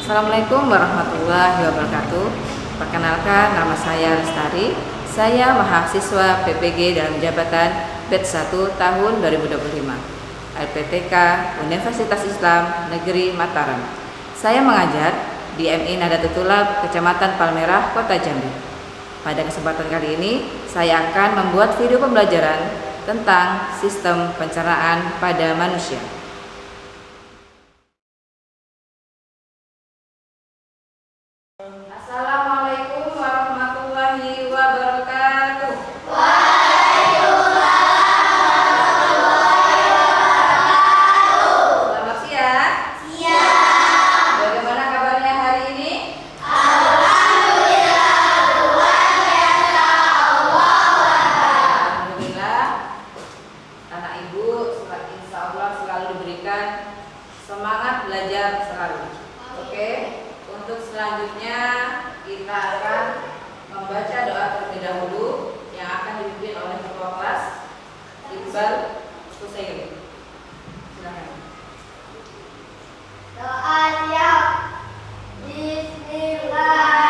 Assalamualaikum warahmatullahi wabarakatuh. Perkenalkan, nama saya Lestari. Saya mahasiswa PPG dalam jabatan batch 1 tahun 2025 LPTK Universitas Islam Negeri Mataram. Saya mengajar di MI Nahdlatul Tholab Kecamatan Palmerah, Kota Jambi. Pada kesempatan kali ini, saya akan membuat video pembelajaran tentang sistem pencernaan pada manusia. Assalamualaikum warahmatullahi wabarakatuh. Selamat siang. Bagaimana kabarnya hari ini? Alhamdulillah. Anak ibu insya Allah selalu diberikan semangat belajar selalu. Oke. Untuk selanjutnya kita akan membaca doa terlebih dahulu yang akan dipimpin oleh ketua kelas Iqbal Husaini. Silakan. Doa siap. Bismillah.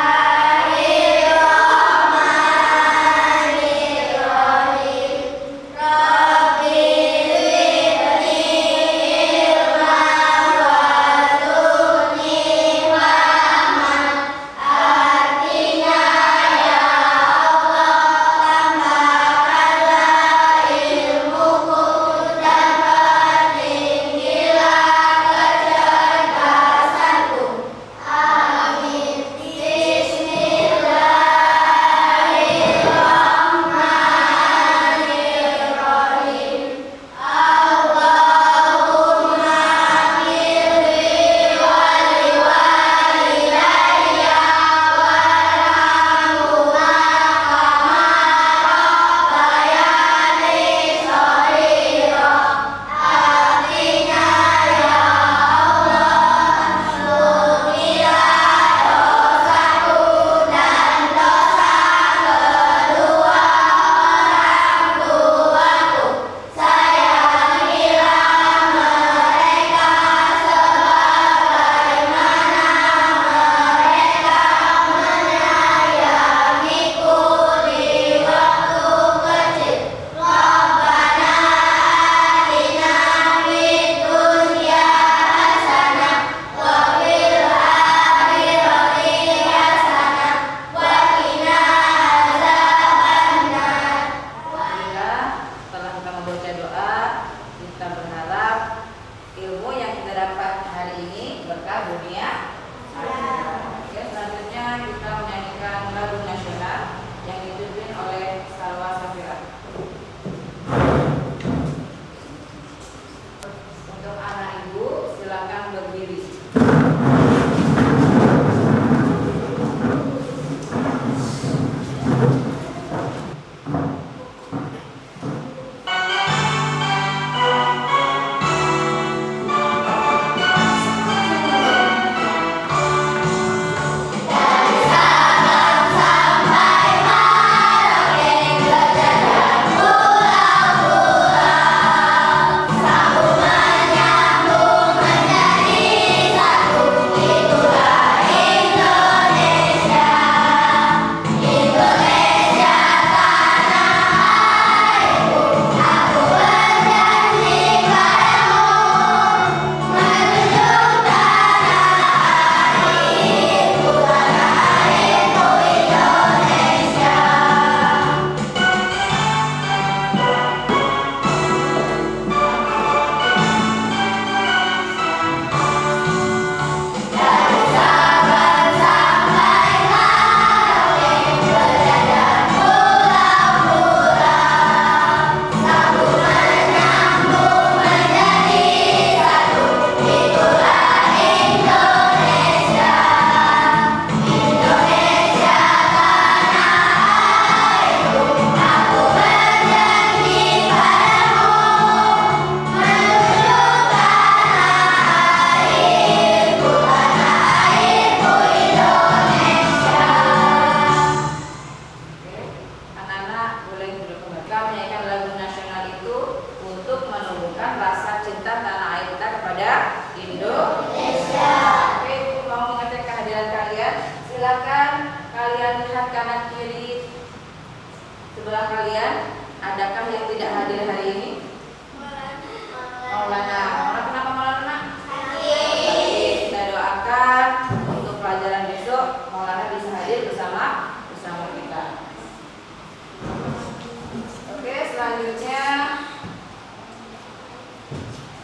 selanjutnya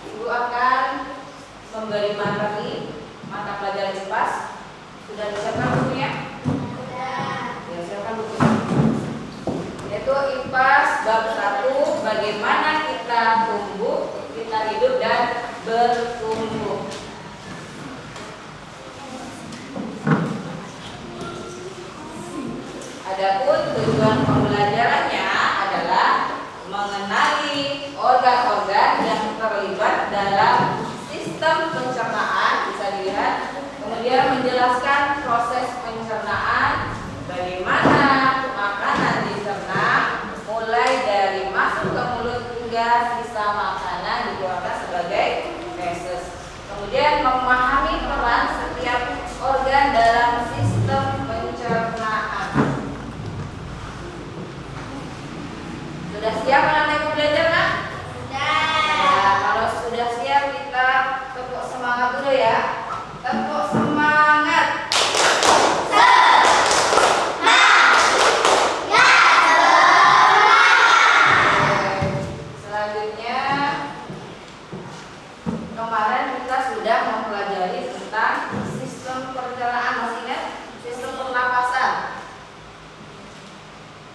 Ibu akan memberi materi mata pelajaran IPAS. Sudah disiapkan bukunya? Sudah. Ya, siapkan bukunya. Yaitu IPAS bab 1, bagaimana kita tumbuh, kita hidup dan bertumbuh. Adapun tujuan pembelajarannya adalah mengenali organ-organ yang terlibat dalam sistem pencernaan, bisa dilihat. Kemudian menjelaskan proses pencernaan, bagaimana makanan dicerna, mulai dari masuk ke mulut hingga sisa makanan dikeluarkan sebagai feses. Kemudian memahami peran setiap organ dalam sistem pencernaan. Sudah siap anak-anak Ibu belajar, Nak? Sudah. Nah, kalau sudah siap kita tepuk semangat dulu ya. Tepuk semangat. Selanjutnya, kemarin kita sudah mempelajari tentang sistem pencernaan. Masih ingat? Sistem pernapasan.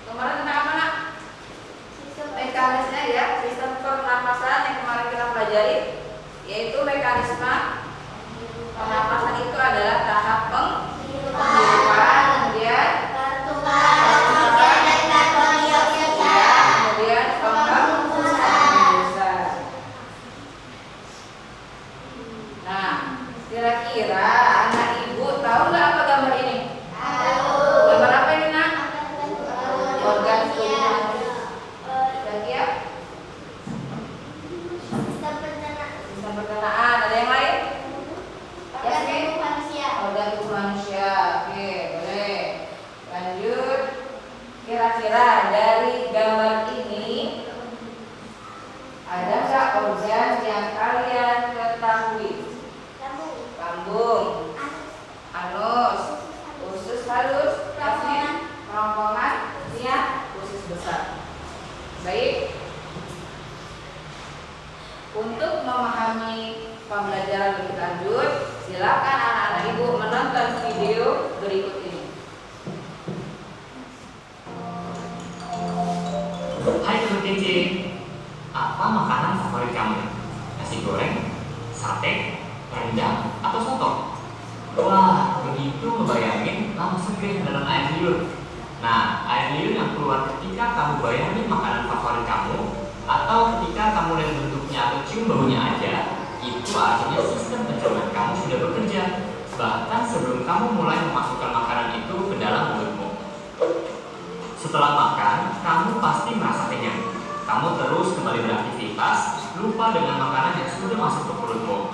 Kemarin tentang apa, Nak? Mekanisme ya, sistem pernapasan yang kemarin kita pelajari, yaitu mekanisme pernapasan itu adalah tahap penghirupan, kemudian kemudian pembusan. Nah, kira-kira anak Ibu tahu nggak apa gambar ini? Tahu. Gambar apa ini, Nak? Organ tubuh. Sistem pencernaan. Ada yang lain? Organ tubuh manusia. Organ tubuh manusia. Oke, boleh. Lanjut. Kira-kira dari gambar ini ada nggak organ yang kalian ketahui? Lambung, anus, usus halus, kerongkongan, usus besar. Baik. Untuk memahami pembelajaran lebih lanjut, silakan anak-anak Ibu menonton video berikut ini. Hai Teman Kece, apa makanan favorit kamu? Nasi goreng, sate, rendang, atau soto? Wah, begitu ngebayangin langsung ke dalam air liur. Nah, air liur yang keluar ketika kamu bayangin makanan favorit kamu, atau ketika kamu lihat bentuknya atau cium baunya aja, itu artinya sistem pencernaan kamu sudah bekerja, bahkan sebelum kamu mulai memasukkan makanan itu ke dalam mulutmu. Setelah makan, kamu pasti merasa kenyang. Kamu terus kembali beraktivitas, lupa dengan makanan yang sudah masuk ke perutmu.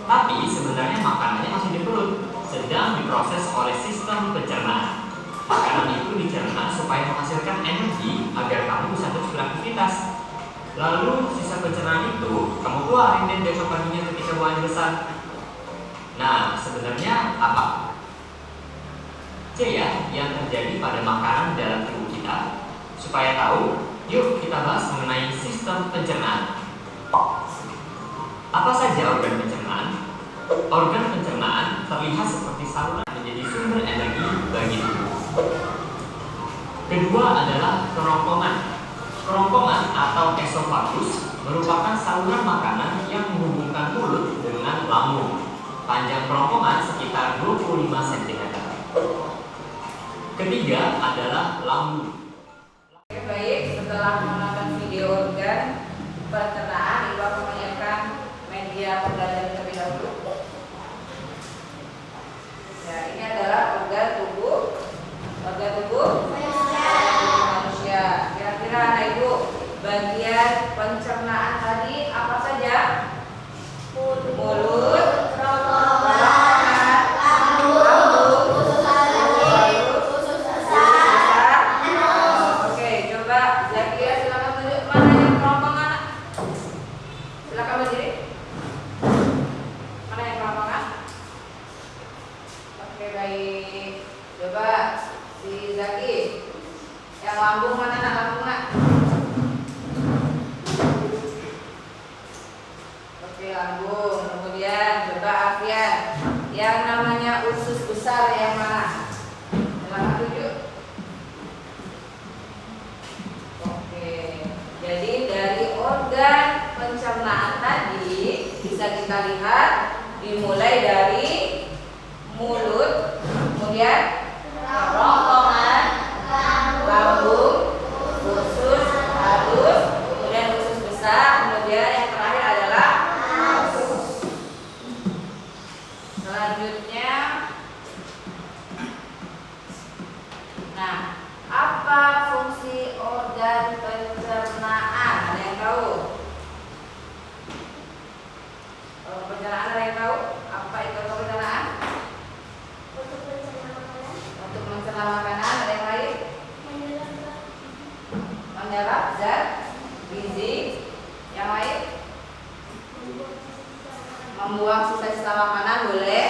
Tapi sebenarnya makanannya masih di perut, sedang diproses oleh sistem pencernaan. Makanan itu dicerna supaya menghasilkan energi agar kamu bisa terus beraktivitas. Lalu sisa pencernaan itu kamu keluarin deh besok paginya ketika buang besar. Nah, sebenarnya apa? C ya, yang terjadi pada makanan dalam tubuh kita. Supaya tahu, yuk kita bahas mengenai sistem pencernaan. Apa saja organ pencernaan? Organ pencernaan terlihat seperti saluran menjadi sumber energi bagi tubuh. Kedua adalah kerongkongan. Kerongkongan atau esofagus merupakan saluran makanan yang menghubungkan mulut dengan lambung. Panjang kerongkongan sekitar 25 cm. Ketiga adalah lambung. Oke, baik, setelah menonton video organ pencernaan, Ibu akan menyiapkan media pembelajaran terlebih dahulu. Ya, ini adalah organ tubuh manusia. Kira-kira anak Ibu, bagian pencernaan tadi apa saja? Mulut, lambung mana nak? Lambung nak? kita lihat dimulai dari mulut, kemudian kerongkongan, lambung, usus halus, kemudian usus besar, kemudian yang terakhir adalah usus. Selanjutnya, nah, apa fungsi organ pencernaan? Ada yang tahu? Pencernaan ada yang tahu? Apa itu pencernaan? Untuk mencerna makanan. Ada yang lain? Menyerap zat gizi. Yang lain? Membuang sisa-sisa makanan boleh.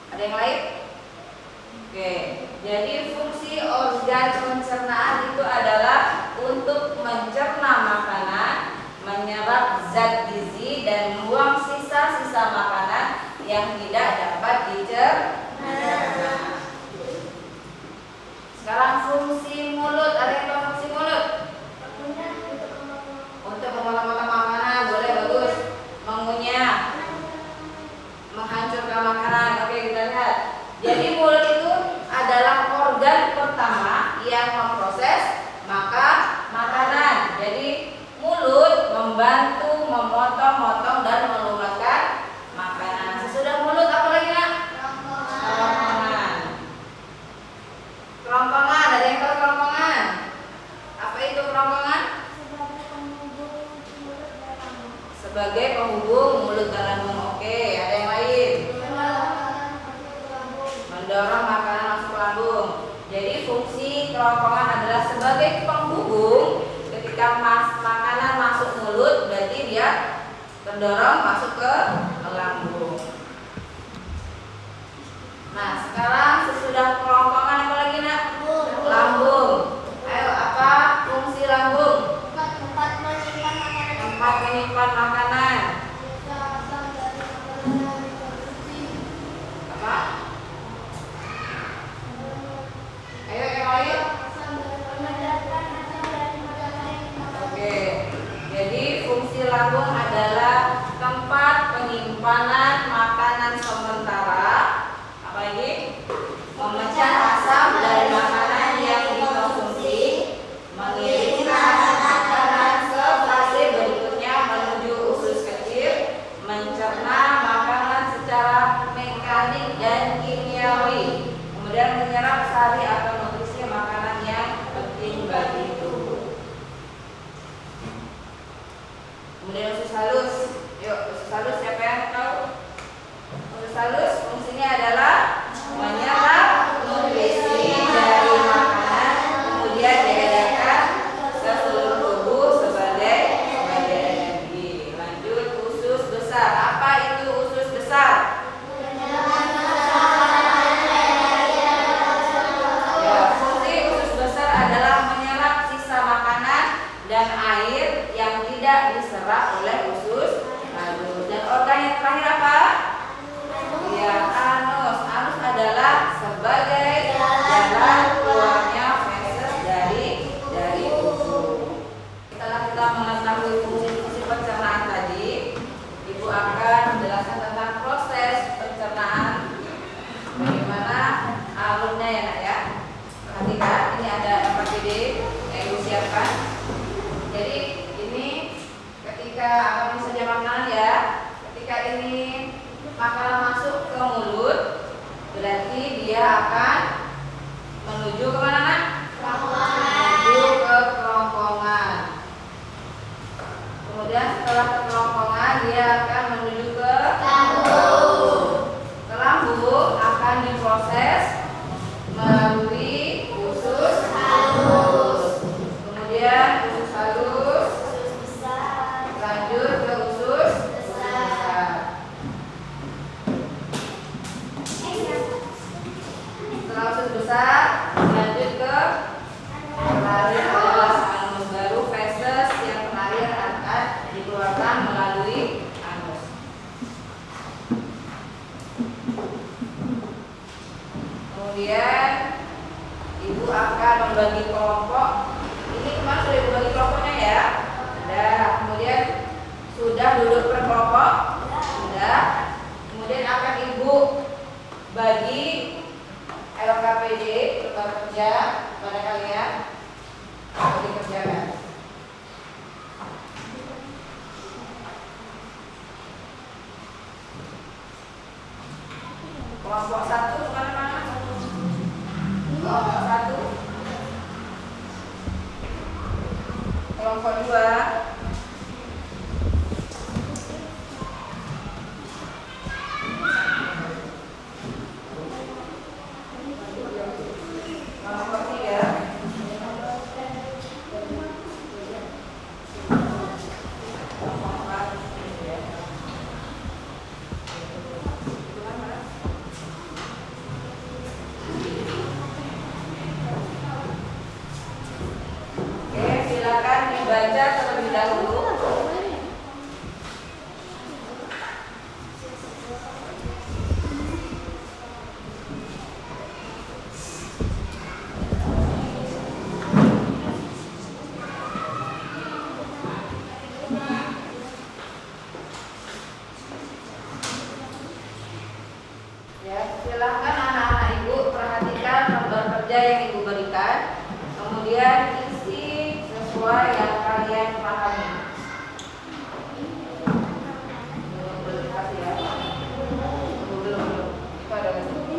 Ada yang lain? Oke, jadi fungsi organ pencernaan itu adalah untuk mencerna makanan, menyerap zat gizi, dan membuang sisa-sisa makanan yang tidak dapat dicerna. Sekarang fungsi mulut, ada yang tahu fungsi mulut? Untuk memotong-motong makanan, boleh, bagus. Mengunyah, menghancurkan makanan. Oke, kita lihat. Jadi mulut itu adalah organ pertama yang memproses makanan. Jadi mulut membantu memotong-motong dan melumatkan makanan. Sesudah mulut apa lagi, Nak? Kerongkongan. Kerongkongan, ada yang tahu kerongkongan? Apa itu kerongkongan? Sebagai penghubung mulut dan lambung. Oke, ada yang lain? Mendorong makanan masuk ke lambung. Jadi fungsi kerongkongan adalah sebagai penghubung. Ketika makanan masuk mulut, berarti dia terdorong masuk ke lambung. Nah, sekarang sesudah kerongkongan apa lagi, Nak? Lambung. Ayo, apa fungsi lambung? Tempat menyimpan makanan. Apa? Ayo, yang lain? Oke, jadi fungsi lambung adalah tempat penyimpanan makanan sementara. Apa lagi? Memecah asam dari makanan yang dikonsumsi, mengirimkan makanan ke fase berikutnya menuju usus kecil, mencerna makanan secara mekanik dan kimiawi, kemudian menyerap sari atau nutrisi makanan yang penting bagi tubuh. Kemudian usus halus. Yuk, usus halus siapa yang tahu? Usus halus fungsinya adalah menyerap nutrisi dari makanan, kemudian diedarkan ke seluruh tubuh sebagai energi. Lanjut, usus besar. Apa itu usus besar? Ya, fungsi usus besar adalah menyerap sisa makanan dan air yang tidak diserap oleh usus halus. Dan organ yang terakhir apa? Ya, anus. Anus adalah sebagai jalan keluarnya feses dari tubuh. Setelah kita mengetahui fungsi-fungsi pencernaan tadi, Ibu akan menjelaskan tentang proses pencernaan. Bagaimana alurnya, ya, Nak, ya. Perhatikan, ini ada MPD yang Ibu siapkan. Jadi ini ketika apa saja makanan, ya. Ketika ini makanan masuk ke mulut, berarti dia akan menuju ke mana, Nak? Menuju ke kerongkongan. Kemudian setelah ke kerongkongan, dia akan menuju ke lambung. Ke lambung akan diproses melalui usus halus. Kemudian usus halus lanjut ke usus besar. Setelah usus besar lanjut ke terakhir adalah anus, baru feses yang terakhir akan dikeluarkan melalui anus. Kemudian Ibu akan membagi kelompok. Ini kemarin sudah Ibu bagi kelompoknya, ya. Nah, kemudian sudah duduk Kelompok 1 kemana-mana? Kelompok 1. Kelompok 2. Kelompok 3. Silakan dibaca terlebih dahulu. Ya, silakan anak-anak ibu perhatikan lembar kerja yang ibu berikan, kemudian isi sesuai yang kalian pahami. Belum dikasih ya? Belum. Itu ada ini.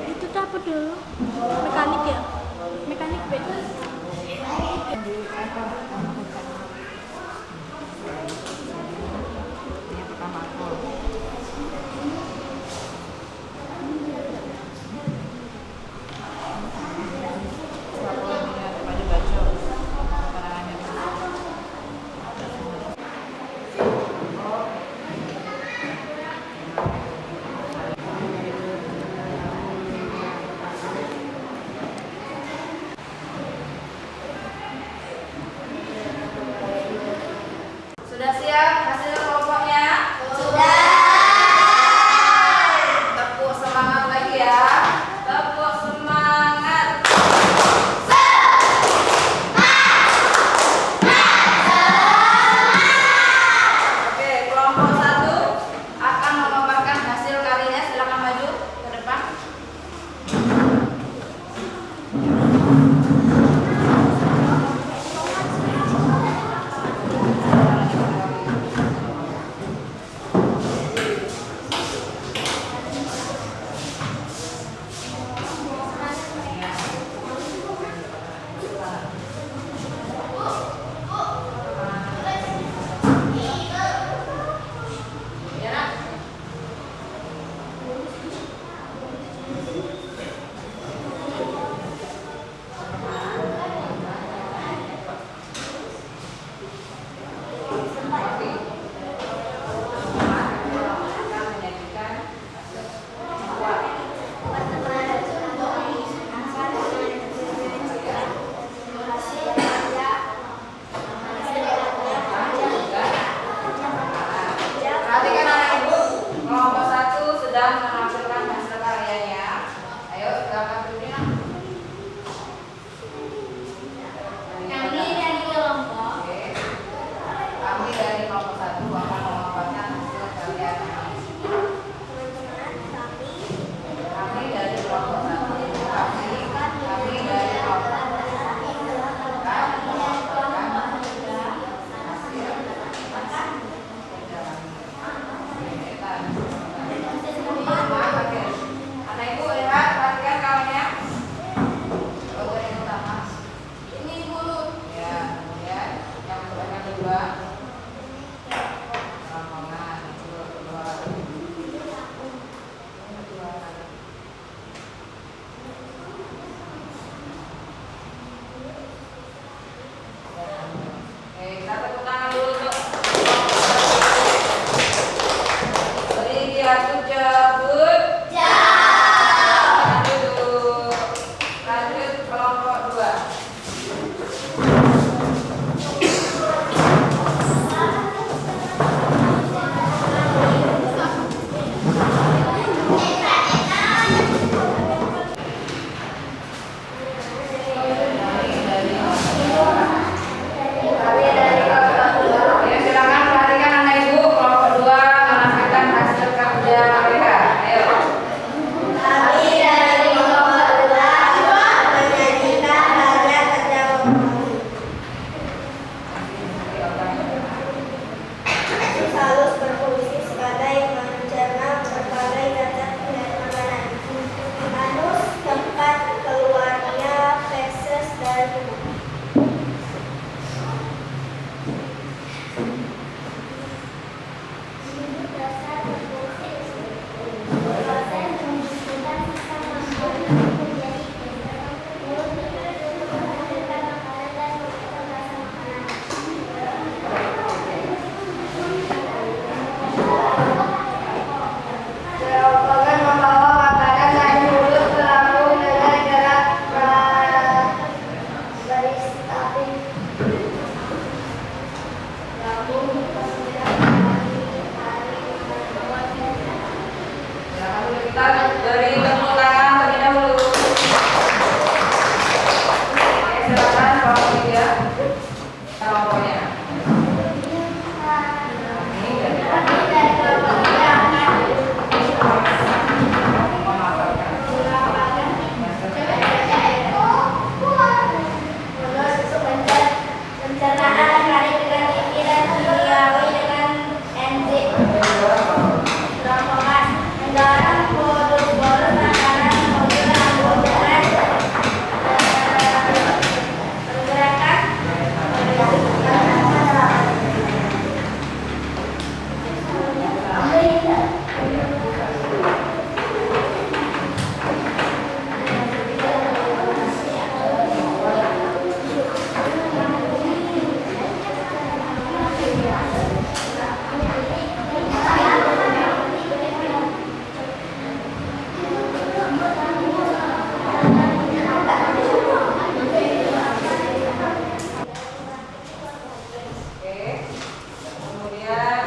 Itu tuh apa dulu? Mekanik ya? Mekanik B. Yang pertama Kita beri tepuk tangan terlebih dahulu. Oke, silakan kelompok 3. Kelompoknya. Pencernaan kari dengan ini dan kimiawi dengan enzim. Perombakan mendorong modul-modul makanan modul anggotaan pergerakan Kemudian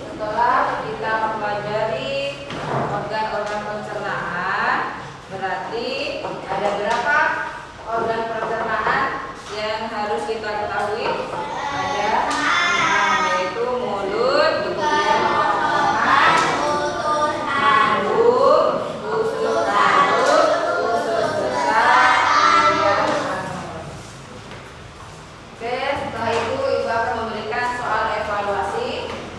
setelah kita mempelajari organ-organ pencernaan, berarti ada berapa organ pencernaan yang harus kita ketahui? Ada 6, yaitu mulut, kemudian kerongkongan, lambung, usus halus, usus besar, kemudian anus. Oke, setelah itu Ibu akan memberikan soal evaluasi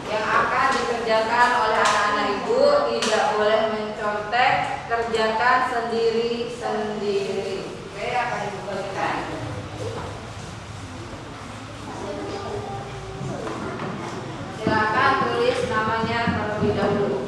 yang akan dikerjakan oleh anak-anak Ibu. Tidak boleh mencontek, kerjakan sendiri-sendiri. Oke, akan Ibu berikan. Silakan tulis namanya terlebih dahulu.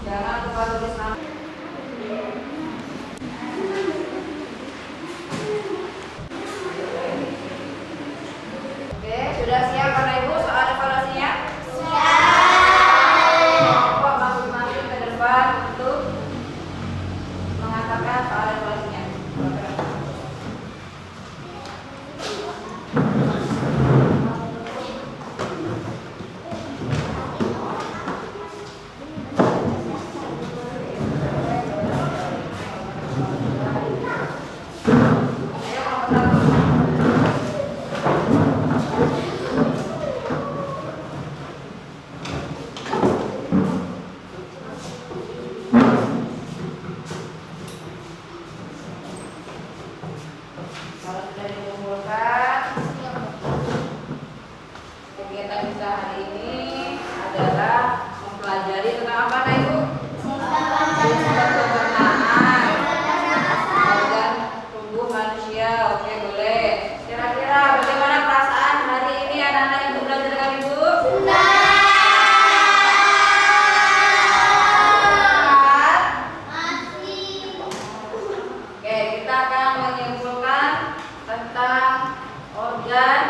Jangan lupa tulis nama. Oke, sudah siap Bapak Ibu soal evaluasinya? Kok masuk-masuk ke depan untuk mengatakan soal evaluasinya. Kalau sudah dikumpulkan, kegiatan kita hari ini adalah mempelajari tentang apa, Nak Ibu? Sistem pencernaan organ tubuh manusia. Oke, boleh. Kira-kira bagaimana perasaan hari ini anak-anak Ibu belajar dengan Ibu? Oke, kita akan menyimpulkan tentang organ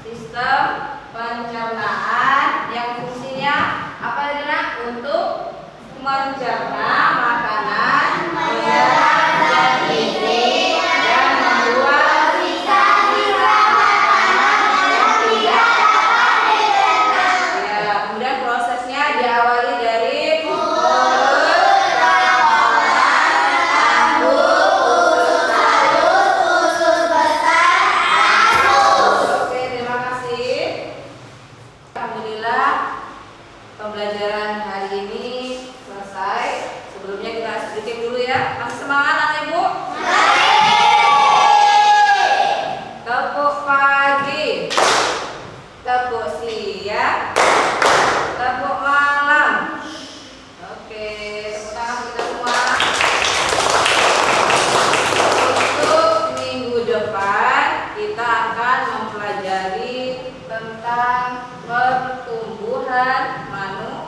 sistem pencernaan yang fungsinya apa tadi, Nak? Untuk mencerna makanan, menyerap zat gizi, dan membuang sisa-sisa makanan yang tidak dapat dicerna. Ya, kemudian prosesnya diawali dari mulut, kerongkongan, lambung, usus halus, usus besar, anus. Oke, terima kasih. Alhamdulillah pembelajaran hari ini selesai. Sebelumnya kita sedikit dulu ya. Masih semangat anak Ibu? Tepuk pagi, tepuk siang, tepuk malam. Oke, tepuk tangan kita semua. Untuk minggu depan kita akan mempelajari tentang pertumbuhan manusia.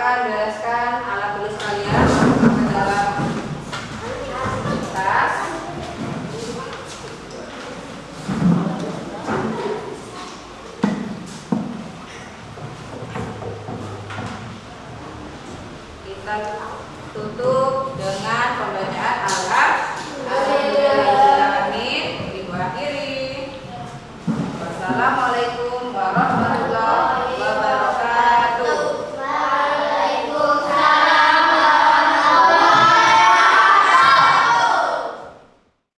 silakan bereskan alat tulis kalian, masukkan ke dalam tas. Kita tutup dengan pembacaan alat. Alhamdulillahirrahmanirrahim. Ibu akhiri. Wassalamualaikum